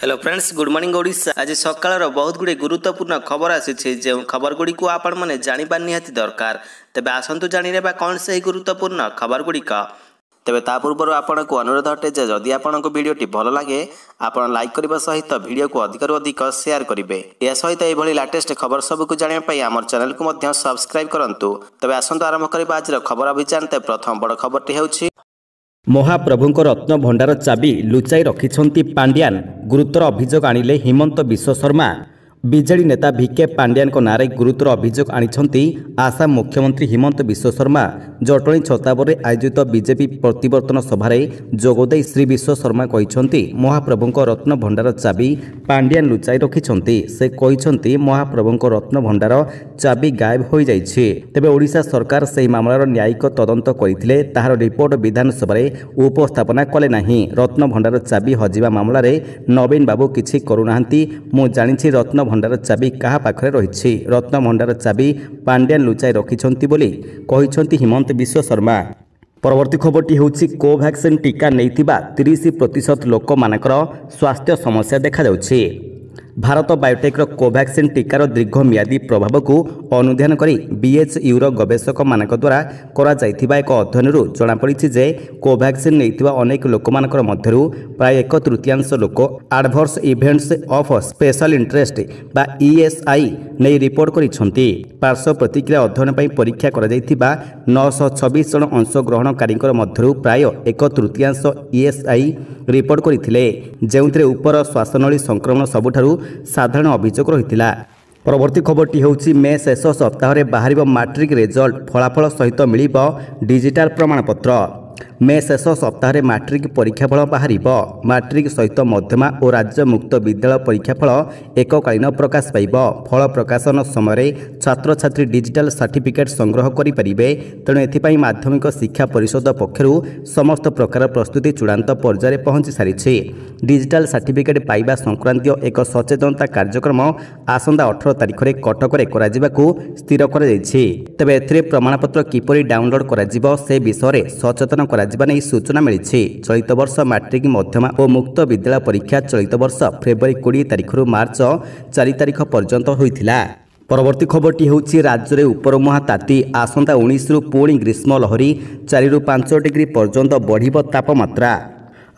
Hello friends, good morning Odisha. आज सकाळ बहुत गुड़े गुरुत्वपूर्ण खबर आसी जो खबर गुड़ी को आपण मैंने जाना निहाती दरकार। तेबे आसतु जाने कौन से गुरुत्वपूर्ण खबर गुड़िक। तेबे ता पूर्व आपन को अनुरोध अटे जे जदि आपन को वीडियोटी भल लगे आपन लाइक करने सहित वीडियो को अधिक अधिक शेयर करेंगे। यह सहित यह लेटेस्ट खबर सबको जानापी आम चैनल को सब्सक्राइब करूँ। तेबे आसतु आरंभ करबा आज खबर अभियान। प्रथम बड़ खबरटी होछि महाप्रभुଙ୍କ रत्न भंडार चाबी लुचाई रखिछंती पांड्यान। गुरुतर अभियोग आनिले हिमंत विश्व शर्मा। बीजेडी नेता भिके पांड्यान नारे गुरुतर अभियोग आनिछंती आसाम मुख्यमंत्री हिमंत विश्व शर्मा। जटणी छताबरे आयोजित बीजेपी प्रतिवर्तन सभारे जोगदे श्री विश्व शर्मा कहिछंती महाप्रभुଙ୍କ रत्न भंडार चाबी पांड्यान लुचाई रखिछंती। से कहिछंती महाप्रभुଙ୍କ रत्न भंडार चाबी गायब हो जाइछि। तेबे ओडिशा सरकार सेही मामलार न्यायिक तदंत करिथिले, ताहार रिपोर्ट विधानसभारे उपस्थापना कले नाही। रत्न भंडार चाबी हजिबा मामलारे नवीन बाबू किछि करूनाहांती। मु जानिछि रत्न भंडार चाबी कहा पाखरे रहिछि। रत्न भंडार चाबी पांड्यान लुचाई रखिछंती बोली कहिछंती हिमंत विश्व शर्मा। परवर्ती खबरटी होछि कोवैक्सीन टीका नैथिबा 30% लोक मानकर स्वास्थ्य समस्या देखा जाउछि। भारत बायोटेक्र कोवैक्सीन टीकार दीर्घमियादी प्रभाव को अनुध्यान करी बीएचयूर गवेषक मानक द्वारा करा जाइथिबा एक अध्ययनरू जଣାपड़ी जे कोवैक्सीन नैथिबा अनेक लोकमानकर मध्यरू प्राय 1/3 लोक adverse events of special interest बा ईएसआई नै रिपोर्ट करिसंती। पार्श्व प्रतिक्रिया अध्ययन पई परीक्षा करा जाइथिबा 926 जन अंशग्रहणकारींकर मध्यरू प्राय 1/3 ईएसआई रिपोर्ट करथिले, जेउथिरे ऊपर श्वासनळी संक्रमण सबुठारू साधारण अभियोग रहिथिला। परवर्ती खबरटी होछि मे शेष सप्ताह बाहर मैट्रिक रिजल्ट फलाफल सहित मिलिबो डिजिटल प्रमाणपत्र। मे शेष सप्ताह मैट्रिक परीक्षाफल बाहर। मैट्रिक सहित मध्यमा और राज्य मुक्त विद्यालय परीक्षाफल एककालीन प्रकाश पाइब। फल प्रकाशन समय छात्र छात्री डिजिटल सर्टिफिकेट संग्रह करेंगे। तेणु एथिपाई माध्यमिक शिक्षा परिषद पक्षरु समस्त प्रकार प्रस्तुति चूड़ांत पर्यायर पहुंची सारी। डिजिटल सर्टिफिकेट पाइबा संक्रांत एक सचेतनता कार्यक्रम आसंता 18 तारिख में कटक स्थिर कर। तेबे एथिरे प्रमाणपत्र किपरि डाउनलोड करा से विषय सचेतन नहीं सूचना मिली। चलित वर्ष मैट्रिक मध्यमा और मुक्त विद्यालय परीक्षा चलित वर्ष फेब्रुआरी 20 तारिख मार्च 4 तारिख पर्यंत होइथिला। परवर्ती खबरटी होछि राज्य में उपरमुहा ताती आसंता 19 रु पुणी ग्रीष्म लहरी 4 रु 5 डिग्री पर्यंत बढ़िब तापमात्रा।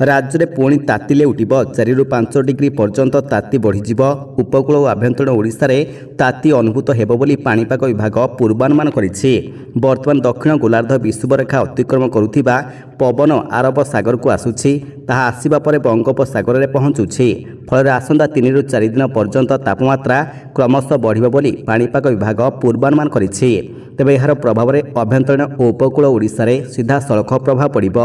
राज्य में पुणी तातिले उठिब 4 रु 5 डिग्री पर्यंत ताती बढ़ीजिब। उपकूल और आभ्यंतरीण ओडिशा रे ताती अनुभूत हेबो बोली पाणीपाग विभाग पूर्वानुमान करिछि। वर्तमान दक्षिण गोलार्ध विषुवरेखा अतिक्रम करुथिबा पवन आरब सागर को आसुछि। ताहा आसिबा परे बंगोपसागर में पहुंचुछि। फल आसंता 3 रु 4 दिन पर्यंत तापमात्रा क्रमशः बढ़िब बोली पाणीपाग विभाग पूर्वानुमान करिछि। तेबे यार प्रभाव में आभ्यंतरीण और उपकूल ओडिशा रे सीधा सड़क प्रभाव पड़िब।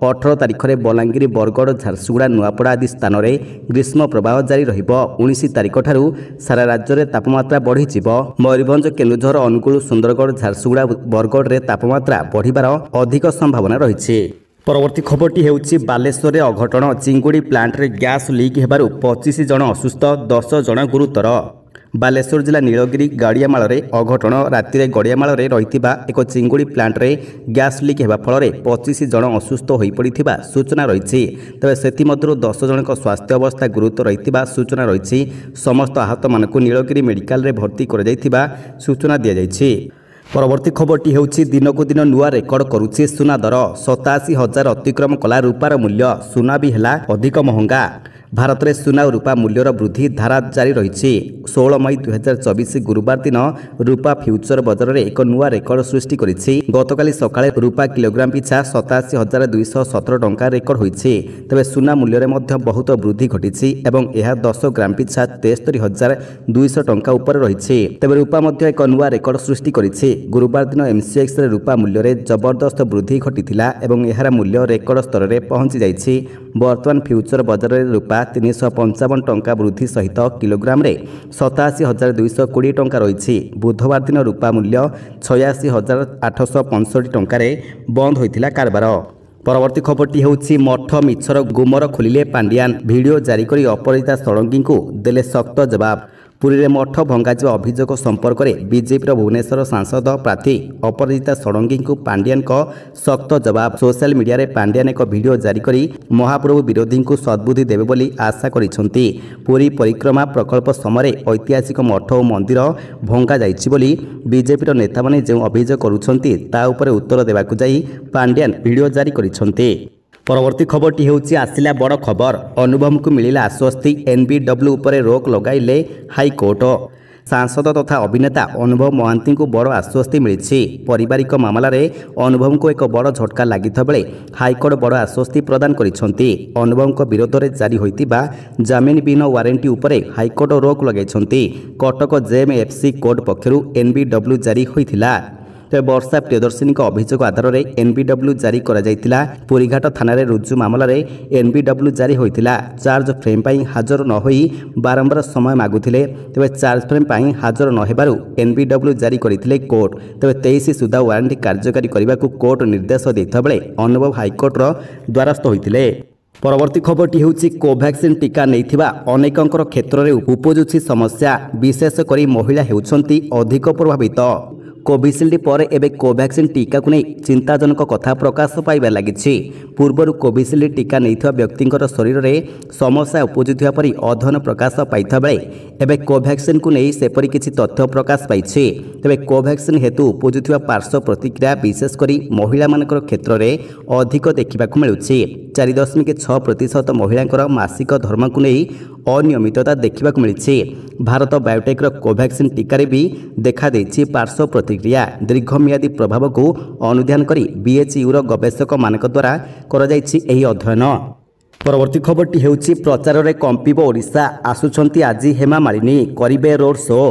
18 तारिख में बलांगीर बरगड़ झारसुगुड़ा नुआपड़ा आदि स्थान में ग्रीष्म प्रभाव जारी रहिब। 19 तारिख ठारू सारा राज्य में तापमात्रा बढ़ीजिब। मयूरभंज केन्दुझर अनुगुल सुंदरगढ़ झारसुगुड़ा बरगड़ में तापमात्रा बढ़िबार अधिक संभावना रही। परवर्ती खबरटी होछि बालेश्वर अघटन। चिंगुड़ी प्लांट रे गैस लीक हेबारु 25 जन असुस्थ 10 जन गुरुतर। बालेश्वर जिला नीलगिरी गड़ियामाल अघटन। राति गड़ियामाल रही एक चिंगुड़ी प्लांट रे गैस लीक होगा फल 25 जन असुस्थ हो पड़ा सूचना रही। तेज से 10 जन स्वास्थ्य अवस्था गुरुतर रही सूचना रही। समस्त आहत मानक नीलगिरी मेडिकल रे भर्ती कर सूचना दी जाइछि। परवर्ती खबरटी होछि दिनकु दिन नुआ रेकर्ड करुछि सुना दर। 87,000 अतिक्रम कला रूपार मूल्य। सुना भी है अधिक महंगा। भारत में सुना और रूपा मूल्यर वृद्धि धारा जारी रही। 16 मई 2024 गुरुवार दिन रूपा फ्यूचर बजार में एक नुआ रेकर्ड सृष्टि करिछि। गतकाली सकाळे रूपा किलोग्राम पिछा 87,217 टंका रेकर्ड होइछि। तेबे सुना मूल्य में बहुत वृद्धि घटी एवं यह 10 ग्राम पिछा 73,200 टंका उपर रही। तेबे रूपा मध्य एक नुआ रेकर्ड सृष्टि करिछि। गुरुवार दिन एमसीएक्स रे रूपा मूल्य में जबरदस्त वृद्धि घटी एवं यार मूल्य रेकर्ड स्तर में पहुंची जाइछि। वर्तमान फ्यूचर बजार में रूपा 355 टंका वृद्धि सहित किलोग्राम रे 87,220 टंका रही। बुधवार दिन रूपा मूल्य 86,865 टंका बंद होइथिला कारबार। परवर्ती खबरटी होछि मठ मिछर गुमर खोलिले पांड्यान। वीडियो जारी करी अपराजिता षडंगी को देले सख्त जवाब। ପୁରୀରେ ମଠ ଭଙ୍ଗାଯିବା ଅଭିଯୋଗ ସମ୍ପର୍କରେ ବିଜେପିର ଭୁବନେଶ୍ୱର ସାଂସଦ ପ୍ରାର୍ଥୀ ଅପରାଜିତା ଷଡ଼ଙ୍ଗୀଙ୍କୁ ପାଣ୍ଡିଆନଙ୍କ ଶକ୍ତ ଜବାବ। ସୋସିଆଲ ମିଡିଆରେ ପାଣ୍ଡିଆନ ଏକ ଭିଡିଓ ଜାରି କରି ମହାପ୍ରଭୁ ବିରୋଧୀଙ୍କୁ ସଦ୍ବୁଦ୍ଧି ଦେବେ ବୋଲି ଆଶା କରିଛନ୍ତି। ପୁରୀ ପରିକ୍ରମା ପ୍ରକଳ୍ପ ସମୟରେ ଐତିହାସିକ ମଠ ଓ ମନ୍ଦିର ଭଙ୍ଗାଯାଇଛି ବୋଲି ବିଜେପିର ନେତାମାନେ ଯେଉଁ ଅଭିଯୋଗ କରୁଛନ୍ତି ତା ଉପରେ ଉତ୍ତର ଦେବାକୁ ଯାଇ ପାଣ୍ଡିଆନ ଭିଡିଓ ଜାରି କରିଛନ୍ତି। ପରବର୍ତ୍ତୀ ଖବରଟି ହେଉଛି ଆସିଲା ବଡ଼ ଖବର। ଅନୁଭବଙ୍କୁ ମିଳିଲା ଆଶ୍ୱସ୍ତି, NBW ଉପରେ ରୋକ ଲଗାଇଲେ ହାଇକୋର୍ଟ। ସାଂସଦ ତଥା ଅଭିନେତା ଅନୁଭବ ମହାନ୍ତିଙ୍କୁ ବଡ଼ ଆଶ୍ୱସ୍ତି ମିଳିଛି। ପାରିବାରିକ ମାମଲାରେ ଅନୁଭବଙ୍କୁ ଏକ ବଡ଼ ଝଟକା ଲାଗିଥିବା ବେଳେ ହାଇକୋର୍ଟ ବଡ଼ ଆଶ୍ୱସ୍ତି ପ୍ରଦାନ କରିଛନ୍ତି। ଅନୁଭବଙ୍କ ବିରୋଧରେ ଜାରି ହୋଇଥିବା ଜାମିନ ବିହୀନ ୱାରେଣ୍ଟି ଉପରେ ହାଇକୋର୍ଟ ରୋକ ଲଗାଇଛନ୍ତି। କଟକ JMFC କୋର୍ଟ ପକ୍ଷରୁ NBW ଜାରି ହୋଇଥିଲା। ତେବେ ବର୍ଷା ପ୍ରିୟଦର୍ଶିନୀଙ୍କ ଅଭିଯୋଗ ଆଧାରରେ NBW ଜାରି କରାଯାଇଥିଲା। ପୁରୀଘାଟ ଥାନାରେ ରୁଜୁ ମାମଲାରେ NBW ଜାରି ହୋଇଥିଲା। ଚାର୍ଜ ଫ୍ରେମ୍ ପାଇଁ ହାଜର ନ ହୋଇ ବାରମ୍ବାର ସମୟ ମାଗୁଥିଲେ। ତେବେ ଚାର୍ଜ ଫ୍ରେମ୍ ପାଇଁ ହାଜର ନ ହେବାରୁ NBW ଜାରି କରିଥିଲେ କୋର୍ଟ। ତେବେ 23 ସୁଦ୍ଧା ୱାରେଣ୍ଟି କାର୍ଯ୍ୟକାରୀ କରିବାକୁ କୋର୍ଟ ନିର୍ଦ୍ଦେଶ ଦେଇଥିବା ବେଳେ ଅନୁଭବ ହାଇକୋର୍ଟର ଦ୍ୱାରସ୍ଥ ହୋଇଥିଲେ। ପରବର୍ତ୍ତୀ ଖବରଟି ହେଉଛି କୋଭାକ୍ସିନ୍ ଟିକା ନେଇଥିବା ଅନେକଙ୍କର କ୍ଷେତ୍ରରେ ଉପୁଜୁଛି ସମସ୍ୟା। ବିଶେଷ କରି ମହିଳା ହେଉଛନ୍ତି ଅଧିକ ପ୍ରଭାବିତ। କୋଭିସିଲ୍ଡ ପରେ ଏବେ କୋଭାକ୍ସିନ୍ ଟିକାକୁ ନେଇ ଚିନ୍ତାଜନକ କଥା ପ୍ରକାଶ ପାଇବାରେ ଲାଗିଛି। ପୂର୍ବରୁ କୋଭିସିଲ୍ଡ ଟିକା ନେଇଥିବା ବ୍ୟକ୍ତିଙ୍କର ଶରୀରରେ ସମସ୍ୟା ଉପୁଜୁଥିବା ପରି ଅଧ୍ୟୟନ ପ୍ରକାଶ ପାଇଥିବା ବେଳେ ଏବେ କୋଭାକ୍ସିନ୍କୁ ନେଇ ସେପରି କିଛି ତଥ୍ୟ ପ୍ରକାଶ ପାଇଛି। ତେବେ କୋଭାକ୍ସିନ୍ ହେତୁ ଉପୁଜୁଥିବା ପାର୍ଶ୍ୱ ପ୍ରତିକ୍ରିୟା ବିଶେଷ କରି ମହିଳାମାନଙ୍କର କ୍ଷେତ୍ରରେ ଅଧିକ ଦେଖିବାକୁ ମିଳୁଛି। 4.6% ମହିଳାଙ୍କର ମାସିକ ଧର୍ମକୁ ନେଇ ଅନିୟମିତତା ଦେଖିବାକୁ ମିଳିଛି। ଭାରତ ବାୟୋଟେକ୍ର କୋଭାକ୍ସିନ୍ ଟିକାରେ ବି ଦେଖାଦେଇଛି ପାର୍ଶ୍ୱ ପ୍ରତିକ୍ରିୟା। ଦୀର୍ଘମିଆଦୀ ପ୍ରଭାବକୁ ଅନୁଧ୍ୟାନ କରି BHUର ଗବେଷକମାନଙ୍କ ଦ୍ୱାରା କରାଯାଇଛି ଏହି ଅଧ୍ୟୟନ। ପରବର୍ତ୍ତୀ ଖବରଟି ହେଉଛି ପ୍ରଚାରରେ କମ୍ପିବ ଓଡ଼ିଶା। ଆସୁଛନ୍ତି ଆଜି ହେମା ମାଳିନୀ, କରିବେ ରୋଡ୍ ଶୋ।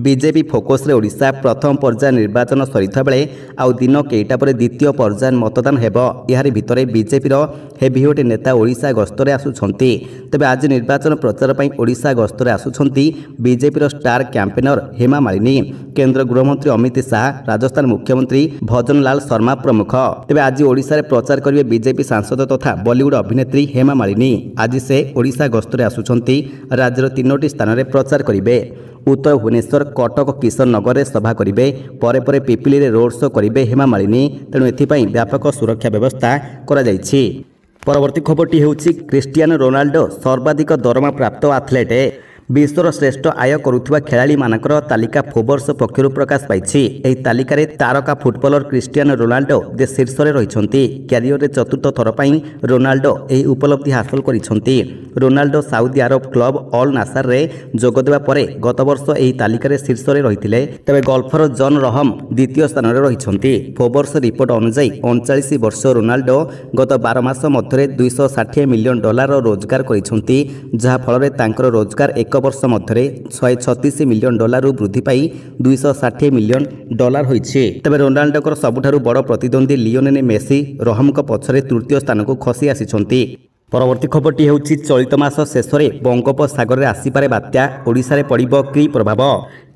ବିଜେପି ଫୋକସ୍ରେ ଓଡ଼ିଶା ପ୍ରଥମ ପର୍ଯ୍ୟାୟ ନିର୍ବାଚନ ସରିଥିବା ବେଳେ ଆଉ ଦିନ କେଇଟା ପରେ ଦ୍ୱିତୀୟ ପର୍ଯ୍ୟାୟ ମତଦାନ ହେବ। ଏହାରି ଭିତରେ ବିଜେପିର ହେଭିୱେଟ୍ ନେତା ଓଡ଼ିଶା ଗସ୍ତରେ ଆସୁଛନ୍ତି। ତେବେ ଆଜି ନିର୍ବାଚନ ପ୍ରଚାର ପାଇଁ ଓଡ଼ିଶା ଗସ୍ତରେ ଆସୁଛନ୍ତି ବିଜେପିର ଷ୍ଟାର କ୍ୟାମ୍ପେନର ହେମା ମାଳିନୀ, କେନ୍ଦ୍ର ଗୃହମନ୍ତ୍ରୀ ଅମିତ ଶାହା, ରାଜସ୍ଥାନ ମୁଖ୍ୟମନ୍ତ୍ରୀ ଭଜନଲାଲ ଶର୍ମା ପ୍ରମୁଖ। ତେବେ ଆଜି ଓଡ଼ିଶାରେ ପ୍ରଚାର କରିବେ ବିଜେପି ସାଂସଦ ତଥା ବଲିଉଡ୍ ଅଭିନେତ୍ରୀ ହେମା ମାଳିନୀ। ଆଜି ସେ ଓଡ଼ିଶା ଗସ୍ତରେ ଆସୁଛନ୍ତି। ରାଜ୍ୟର 3ଟି ସ୍ଥାନରେ ପ୍ରଚାର କରିବେ। ଉତ୍ତର ଭୁବନେଶ୍ୱର, କଟକ, କିଶନନଗରରେ ସଭା କରିବେ। ପରେ ପରେ ପିପିଲିରେ ରୋଡ୍ ଶୋ କରିବେ ହେମା ମାଳିନୀ। ତେଣୁ ଏଥିପାଇଁ ବ୍ୟାପକ ସୁରକ୍ଷା ବ୍ୟବସ୍ଥା କରାଯାଇଛି। ପରବର୍ତ୍ତୀ ଖବରଟି ହେଉଛି କ୍ରିଷ୍ଟିଆନୋ ରୋନାଲ୍ଡୋ ସର୍ବାଧିକ ଦରମା ପ୍ରାପ୍ତ ଆଥଲେଟ୍। ବିଶ୍ୱର ଶ୍ରେଷ୍ଠ ଆୟ କରୁଥିବା ଖେଳାଳିମାନଙ୍କର ତାଲିକା ଫୋର୍ବସ୍ ପକ୍ଷରୁ ପ୍ରକାଶ ପାଇଛି। ଏହି ତାଲିକାରେ ତାରକା ଫୁଟବଲର କ୍ରିଷ୍ଟିଆନୋ ରୋନାଲ୍ଡୋ ଶୀର୍ଷରେ ରହିଛନ୍ତି। କ୍ୟାରିୟରରେ ଚତୁର୍ଥ ଥର ପାଇଁ ରୋନାଲ୍ଡୋ ଏହି ଉପଲବ୍ଧି ହାସଲ କରିଛନ୍ତି। ରୋନାଲ୍ଡୋ ସାଉଦି ଆରବ କ୍ଲବ ଅଲ୍ ନାସାରରେ ଯୋଗ ଦେବା ପରେ ଗତବର୍ଷ ଏହି ତାଲିକାରେ ଶୀର୍ଷରେ ରହିଥିଲେ। ତେବେ ଗଲ୍ଫର ଜନ୍ ରହମ୍ ଦ୍ୱିତୀୟ ସ୍ଥାନରେ ରହିଛନ୍ତି। ଫୋର୍ବସ୍ ରିପୋର୍ଟ ଅନୁଯାୟୀ 39 ବର୍ଷ ରୋନାଲ୍ଡୋ ଗତ 12 ମାସ ମଧ୍ୟରେ $260 ମିଲିୟନ ରୋଜଗାର କରିଛନ୍ତି, ଯାହାଫଳରେ ତାଙ୍କର ରୋଜଗାର ଏକ ବର୍ଷ ମଧ୍ୟରେ $136 ମିଲିୟନ ବୃଦ୍ଧି ପାଇ $260 ମିଲିୟନ ହୋଇଛି। ତେବେ ରୋନାଲ୍ଡୋଙ୍କର ସବୁଠାରୁ ବଡ଼ ପ୍ରତିଦ୍ୱନ୍ଦ୍ୱୀ ଲିଓନେଲ୍ ମେସି ରହମ୍ଙ୍କ ପଛରେ ତୃତୀୟ ସ୍ଥାନକୁ ଖସି ଆସିଛନ୍ତି। ପରବର୍ତ୍ତୀ ଖବରଟି ହେଉଛି ଚଳିତ ମାସ ଶେଷରେ ବଙ୍ଗୋପସାଗରରେ ଆସିପାରେ ବାତ୍ୟା, ଓଡ଼ିଶାରେ ପଡ଼ିବ କି ପ୍ରଭାବ?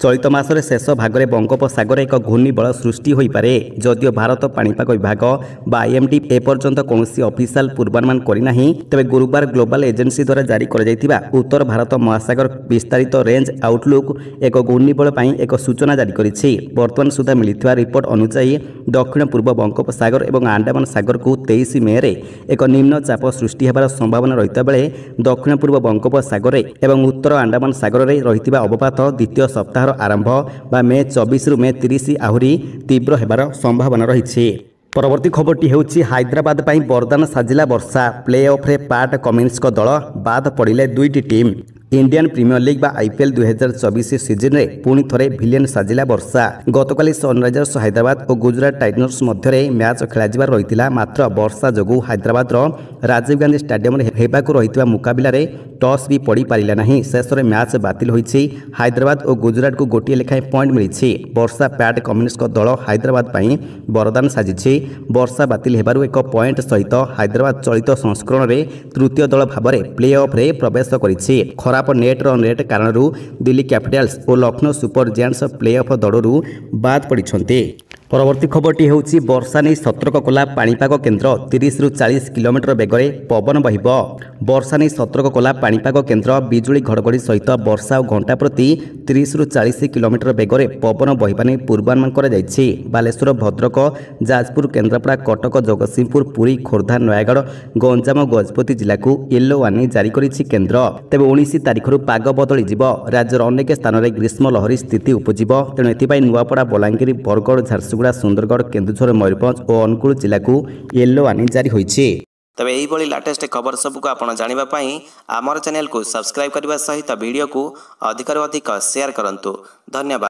ଚଳିତ ମାସରେ ଶେଷ ଭାଗରେ ବଙ୍ଗୋପସାଗରରେ ଏକ ଘୂର୍ଣ୍ଣିବଳୟ ସୃଷ୍ଟି ହୋଇପାରେ। ଯଦିଓ ଭାରତ ପାଣିପାଗ ବିଭାଗ ବା IMD ଏପର୍ଯ୍ୟନ୍ତ କୌଣସି ଅଫିସିଆଲ ପୂର୍ବାନୁମାନ କରିନାହିଁ, ତେବେ ଗୁରୁବାର ଗ୍ଲୋବାଲ ଏଜେନ୍ସି ଦ୍ୱାରା ଜାରି କରାଯାଇଥିବା ଉତ୍ତର ଭାରତ ମହାସାଗର ବିସ୍ତାରିତ ରେଞ୍ଜ ଆଉଟଲୁକ୍ ଏକ ଘୂର୍ଣ୍ଣିବଳୟ ପାଇଁ ଏକ ସୂଚନା ଜାରି କରିଛି। ବର୍ତ୍ତମାନ ସୁଦ୍ଧା ମିଳିଥିବା ରିପୋର୍ଟ ଅନୁଯାୟୀ ଦକ୍ଷିଣ ପୂର୍ବ ବଙ୍ଗୋପସାଗର ଏବଂ ଆଣ୍ଡାମାନ ସାଗରକୁ 23 ମେରେ ଏକ ନିମ୍ନଚାପ ସୃଷ୍ଟି ହେବାର ସମ୍ଭାବନା ରହିଥିବା ବେଳେ ଦକ୍ଷିଣ ପୂର୍ବ ବଙ୍ଗୋପସାଗରରେ ଏବଂ ଉତ୍ତର ଆଣ୍ଡାମାନ ସାଗରରେ ରହିଥିବା ଅବପାତ ଦ୍ୱିତୀୟ ସପ୍ତାହର ଆରମ୍ଭ ବା ମେ 24ରୁ ମେ 30 ଆହୁରି ତୀବ୍ର ହେବାର ସମ୍ଭାବନା ରହିଛି। ପରବର୍ତ୍ତୀ ଖବରଟି ହେଉଛି ହାଇଦ୍ରାବାଦ ପାଇଁ ବରଦାନ ସାଜିଲା ବର୍ଷା। ପ୍ଲେ ଅଫ୍ରେ ପାଟ କମିନ୍ସଙ୍କ ଦଳ ବାଦ ପଡ଼ିଲେ 2ଟି ଟିମ୍। इंडियन प्रीमियर लीग बा आईपीएल 2024 सीजन रे पुणी थरे भिलियन साजिला वर्षा। गतकाली सनराइजर्स हैदराबाद और गुजरात टाइटन्स मध्य मैच खेल रही मात्र वर्षा जोगु हैदराबाद राजीव गांधी स्टाडियम हेबाकु रही मुकाबिला टॉस भी पड़ पारा नहीं। शेष में मैच बातिल होईछि। हैदराबाद और गुजरात को गोटे लेखाएं पॉइंट मिली। वर्षा पैट कम्युनिस्ट दल हैदराबाद पर वरदान साजिछि। वर्षा बातिल हेबारु एक पॉइंट सहित हैदराबाद चलित संस्करण में तृतीय दल भाव में प्ले ऑफ रे प्रवेश करिछि। खराब नेट रन रेट कारण दिल्ली कैपिटल्स और Lucknow super giants play of दौड़ू बाद पड़िछन्ते। ପରବର୍ତ୍ତୀ ଖବରଟି ହେଉଛି ବର୍ଷା ନେଇ ସତର୍କ କଲା ପାଣିପାଗ କେନ୍ଦ୍ର 30ରୁ 40 କିଲୋମିଟର ବେଗରେ ପବନ ବହିବ। ବର୍ଷା ନେଇ ସତର୍କ କଲା ପାଣିପାଗ କେନ୍ଦ୍ର ବିଜୁଳି ଘଡ଼ଘଡ଼ି ସହିତ ବର୍ଷା ଓ ଘଣ୍ଟା ପ୍ରତି 30ରୁ 40 କିଲୋମିଟର ବେଗରେ ପବନ ବହିବା ନେଇ ପୂର୍ବାନୁମାନ କରାଯାଇଛି। ବାଲେଶ୍ୱର, ଭଦ୍ରକ, ଯାଜପୁର, କେନ୍ଦ୍ରାପଡ଼ା, କଟକ, ଜଗତସିଂହପୁର, ପୁରୀ, ଖୋର୍ଦ୍ଧା, ନୟାଗଡ଼, ଗଞ୍ଜାମ ଓ ଗଜପତି ଜିଲ୍ଲାକୁ ୟେଲୋ ୱାର୍ଣ୍ଣିଂ ଜାରି କରିଛି କେନ୍ଦ୍ର। ତେବେ 19 ତାରିଖରୁ ପାଗ ବଦଳିଯିବ। ରାଜ୍ୟର ଅନେକ ସ୍ଥାନରେ ଗ୍ରୀଷ୍ମ ଲହରୀ ସ୍ଥିତି ଉପୁଜିବ। ତେଣୁ ଏଥିପାଇଁ ନୂଆପଡ଼ା, ବଲାଙ୍ଗୀର, ବରଗଡ଼, ଝାରସୁଗୁଡ଼ା, ସୁନ୍ଦରଗଡ଼, କେନ୍ଦୁଝର, ମୟୂରଭଞ୍ଜ ଓ ଅନୁଗୁଳ ଜିଲ୍ଲାକୁ ୟେଲୋ ୱାର୍ଣ୍ଣିଂ ଜାରି ହୋଇଛି। ତେବେ ଏହିଭଳି ଲାଟେଷ୍ଟ ଖବର ସବୁକୁ ଆପଣ ଜାଣିବା ପାଇଁ ଆମର ଚ୍ୟାନେଲକୁ ସବସ୍କ୍ରାଇବ୍ କରିବା ସହିତ ଭିଡ଼ିଓକୁ ଅଧିକରୁ ଅଧିକ ସେୟାର କରନ୍ତୁ। ଧନ୍ୟବାଦ।